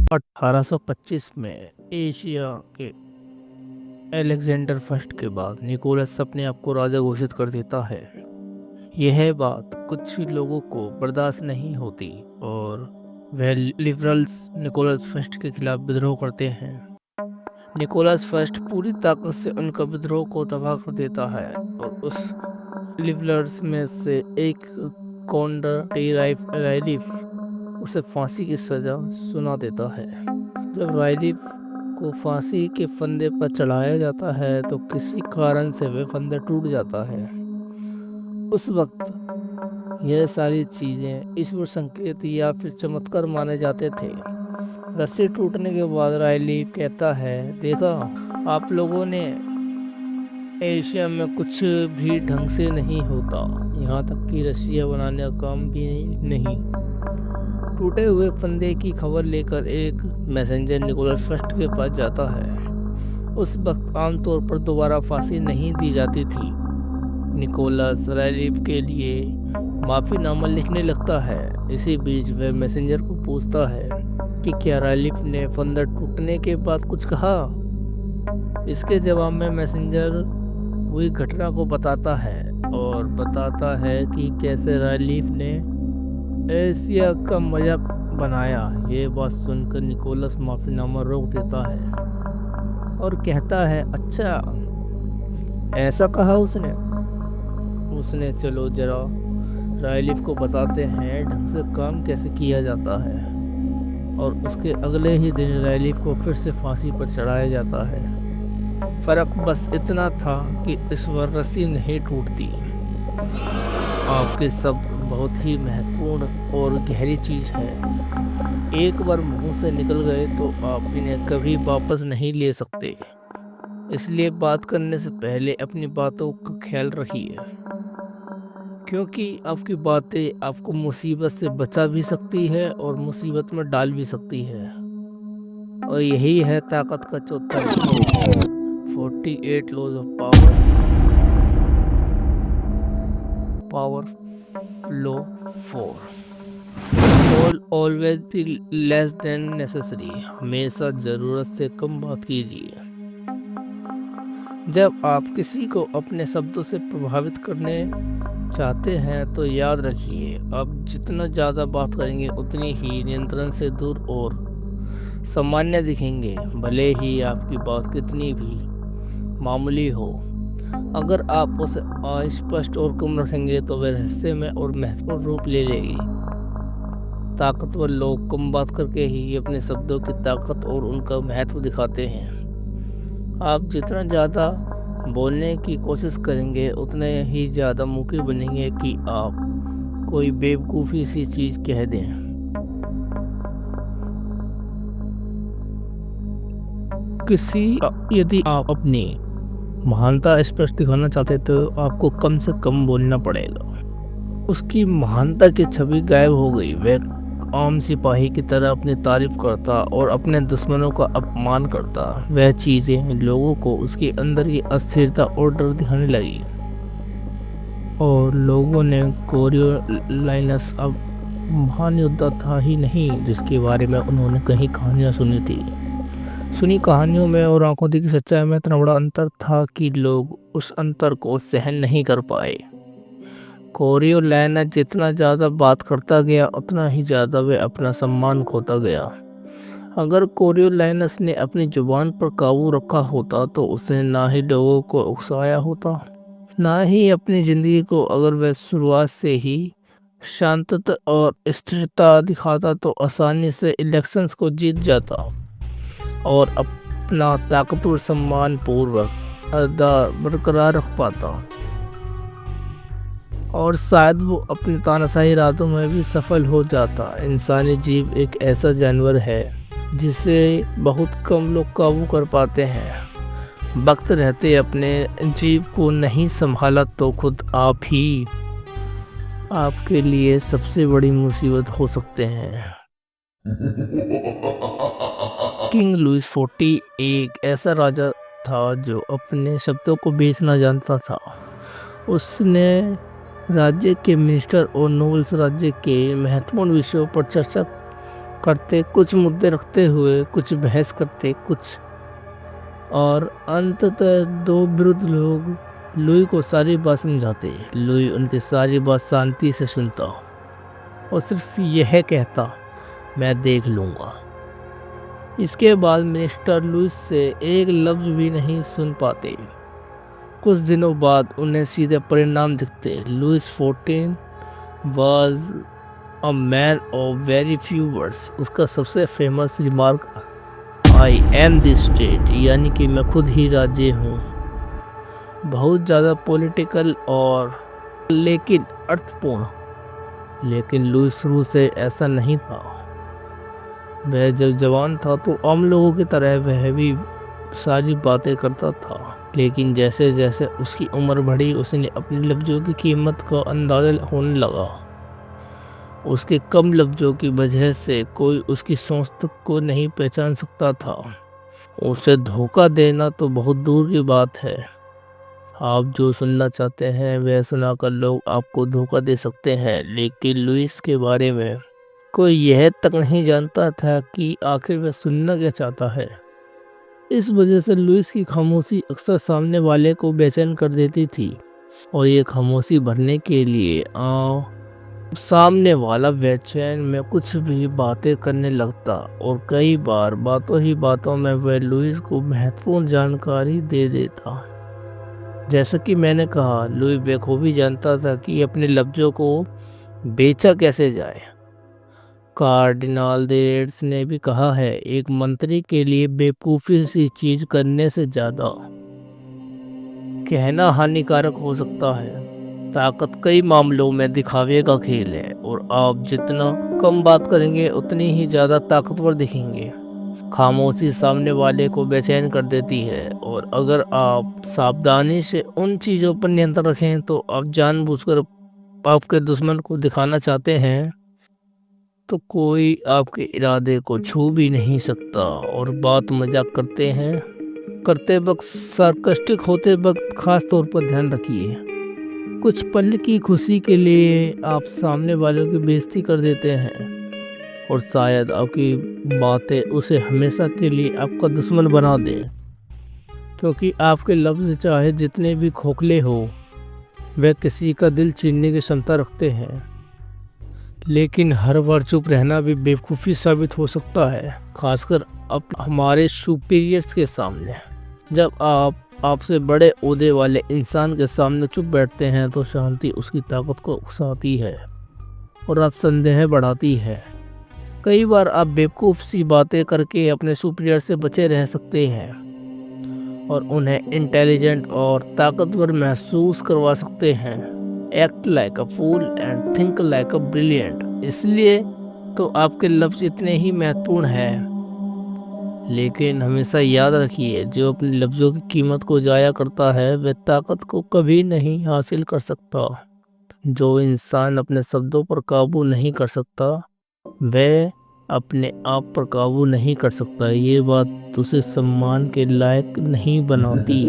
1825 में एशिया के Alexander first के बाद निकोलस अपने आप को राजा घोषित कर देता है। यह बात कुछ लोगों को बर्दाश्त नहीं होती और वह लिबरल्स निकोलस फर्स्ट के खिलाफ विद्रोह करते हैं। निकोलस फर्स्ट पूरी ताकत से उनका विद्रोह को तबाह कर देता है और उस लिबरल्स में से एक कॉन्डर टी राइलिफ उसे फांसी की सजा सुना देता है। जब राइलिफ को फांसी के फंदे पर चढ़ाया जाता है तो किसी कारण से वह फंदा टूट जाता है। उस वक्त यह सारी चीजें ईश्वर संकेत या फिर चमत्कार माने जाते थे। रस्सी टूटने के बाद राइलिफ कहता है, देखा, आप लोगों ने एशिया में कुछ भी ढंग से नहीं होता, यहाँ तक कि रस्सियाँ बनाने का काम भी नहीं। टूटे हुए फंदे की खबर लेकर एक मैसेंजर निकोलस फर्स्ट के पास जाता है। उस वक्त आमतौर पर दोबारा फांसी नहीं दी जाती थी। निकोलस राइलिफ के लिए माफीनामा लिखने लगता है। इसी बीच वह मैसेंजर को पूछता है कि क्या राइलिफ ने फंदा टूटने के बाद कुछ कहा। इसके जवाब में मैसेंजर हुई घटना को बताता है और बताता है कि कैसे राइलिफ ने एशिया का मजाक बनाया। ये बात सुनकर निकोलस माफीनामा रोक देता है और कहता है, अच्छा ऐसा कहा उसने चलो जरा राइलिफ को बताते हैं ढंग से काम कैसे किया जाता है। और उसके अगले ही दिन राइलिफ को फिर से फांसी पर चढ़ाया जाता है। फर्क बस इतना था कि इस बार रस्सी नहीं टूटती। आपके शब्द बहुत ही महत्वपूर्ण और गहरी चीज है। एक बार मुंह से निकल गए तो आप इन्हें कभी वापस नहीं ले सकते। इसलिए बात करने से पहले अपनी बातों का ख्याल रखिए, क्योंकि आपकी बातें आपको मुसीबत से बचा भी सकती है और मुसीबत में डाल भी सकती है। और यही है ताकत का चौथा लॉ, 48 लॉज ऑफ पावर फ्लो 4 ऑलवेज लेस देन नेसेसरी। हमेशा जरूरत से कम बात कीजिए। जब आप किसी को अपने शब्दों से प्रभावित करने चाहते हैं तो याद रखिए, आप जितना ज़्यादा बात करेंगे उतनी ही नियंत्रण से दूर और सामान्य दिखेंगे, भले ही आपकी बात कितनी भी मामूली हो। अगर आप उसे अस्पष्ट और कम रखेंगे तो वह रहस्यमय और महत्वपूर्ण रूप ले लेगी। ताकतवर लोग कम बात करके ही अपने शब्दों की ताकत और उनका महत्व दिखाते हैं। आप जितना ज़्यादा बोलने की कोशिश करेंगे उतने ही ज़्यादा मौके बनेंगे कि आप कोई बेवकूफ़ी सी चीज़ कह दें। यदि आप अपनी महानता स्पष्ट दिखाना चाहते तो आपको कम से कम बोलना पड़ेगा। उसकी महानता की छवि गायब हो गई। वह आम सिपाही की तरह अपनी तारीफ करता और अपने दुश्मनों का अपमान करता। वह चीज़ें लोगों को उसके अंदर की अस्थिरता और डर दिखाने लगी। और लोगों ने कोरियोलाइनस अब महान योद्धा था ही नहीं जिसके बारे में उन्होंने कहीं कहानियाँ सुनी थी। सुनी कहानियों में और आंखों देखी सच्चाई में इतना बड़ा अंतर था कि लोग उस अंतर को सहन नहीं कर पाए। कोरियोलाइनस जितना ज़्यादा बात करता गया उतना ही ज़्यादा वह अपना सम्मान खोता गया। अगर कोरियोलाइनस ने अपनी जुबान पर काबू रखा होता तो उसने ना ही लोगों को उकसाया होता, ना ही अपनी ज़िंदगी को। अगर वह शुरुआत से ही शांतता और स्थिरता दिखाता तो आसानी से इलेक्शंस को जीत जाता और अपना ताकतवर सम्मान पूर्वक अदा बरकरार रख पाता। और शायद वो अपने तानाशाही इरादों में भी सफल हो जाता। इंसानी जीव एक ऐसा जानवर है जिसे बहुत कम लोग काबू कर पाते हैं। वक्त रहते अपने जीव को नहीं संभाला तो खुद आप ही आपके लिए सबसे बड़ी मुसीबत हो सकते हैं। किंग लुइस 40 एक ऐसा राजा था जो अपने शब्दों को बेचना जानता था। उसने राज्य के मिनिस्टर और नोबल्स राज्य के महत्वपूर्ण विषयों पर चर्चा करते, कुछ मुद्दे रखते हुए कुछ बहस करते, कुछ, और अंततः दो वृद्ध लोग लुई को सारी बात समझाते। लुई उनकी सारी बात शांति से सुनता और सिर्फ यह कहता, मैं देख लूँगा। इसके बाद मिस्टर लुइस से एक लफ्ज़ भी नहीं सुन पाते। कुछ दिनों बाद उन्हें सीधे परिणाम दिखते। Louis 14 was a man of very few words. उसका सबसे famous remark, I am the state, यानी कि मैं खुद ही राज्य हूँ। बहुत ज़्यादा पॉलिटिकल और लेकिन अर्थपूर्ण। लेकिन लुइस शुरू से ऐसा नहीं था। वह जब जवान था तो आम लोगों की तरह वह भी सारी बातें करता था, लेकिन जैसे जैसे उसकी उम्र बढ़ी उसने अपने लफ्ज़ों की कीमत का अंदाज़ा होने लगा। उसके कम लफ्ज़ों की वजह से कोई उसकी सोच तक को नहीं पहचान सकता था। उसे धोखा देना तो बहुत दूर की बात है। आप जो सुनना चाहते हैं वह सुनाकर लोग आपको धोखा दे सकते हैं, लेकिन लुइस के बारे में कोई यह तक नहीं जानता था कि आखिर वह सुनना क्या चाहता है। इस वजह से लुइस की खामोशी अक्सर सामने वाले को बेचैन कर देती थी, और ये खामोशी भरने के लिए सामने वाला बेचैन में कुछ भी बातें करने लगता, और कई बार बातों ही बातों में वह लुइस को महत्वपूर्ण जानकारी दे देता। जैसा कि मैंने कहा, लुइस बेखूबी जानता था कि अपने लफ्ज़ों को बेचा कैसे जाए। कार्डिनल दे रेड्स ने भी कहा है, एक मंत्री के लिए बेवकूफ़ी सी चीज़ करने से ज़्यादा कहना हानिकारक हो सकता है। ताकत कई मामलों में दिखावे का खेल है, और आप जितना कम बात करेंगे उतनी ही ज़्यादा ताकतवर दिखेंगे। खामोशी सामने वाले को बेचैन कर देती है, और अगर आप सावधानी से उन चीज़ों पर नियंत्रण रखें तो आप जानबूझकर आपके दुश्मन को दिखाना चाहते हैं तो कोई आपके इरादे को छू भी नहीं सकता। और बात मजाक करते वक्त, सार्कास्टिक होते वक्त खास तौर पर ध्यान रखिए। कुछ पल की खुशी के लिए आप सामने वालों की बेइज्जती कर देते हैं, और शायद आपकी बातें उसे हमेशा के लिए आपका दुश्मन बना दें, क्योंकि आपके लफ्ज़ चाहे जितने भी खोखले हो, वह किसी का दिल छीनने की क्षमता रखते हैं। लेकिन हर बार चुप रहना भी बेवकूफ़ी साबित हो सकता है, खासकर हमारे सुपीरियर्स के सामने। जब आप आपसे बड़े ओहदे वाले इंसान के सामने चुप बैठते हैं तो शांति उसकी ताकत को उकसाती है और आप संदेह बढ़ाती है। कई बार आप बेवकूफ़ सी बातें करके अपने सुपीरियर से बचे रह सकते हैं और उन्हें इंटेलिजेंट और ताकतवर महसूस करवा सकते हैं। Act like a fool and think like a brilliant. इसलिए तो आपके लफ्ज़ इतने ही महत्वपूर्ण हैं। लेकिन हमेशा याद रखिए, जो अपने लफ्ज़ों की कीमत को ज़ाया करता है वह ताकत को कभी नहीं हासिल कर सकता। जो इंसान अपने शब्दों पर काबू नहीं कर सकता वह अपने आप पर काबू नहीं कर सकता। ये बात उसे सम्मान के लायक नहीं बनाती।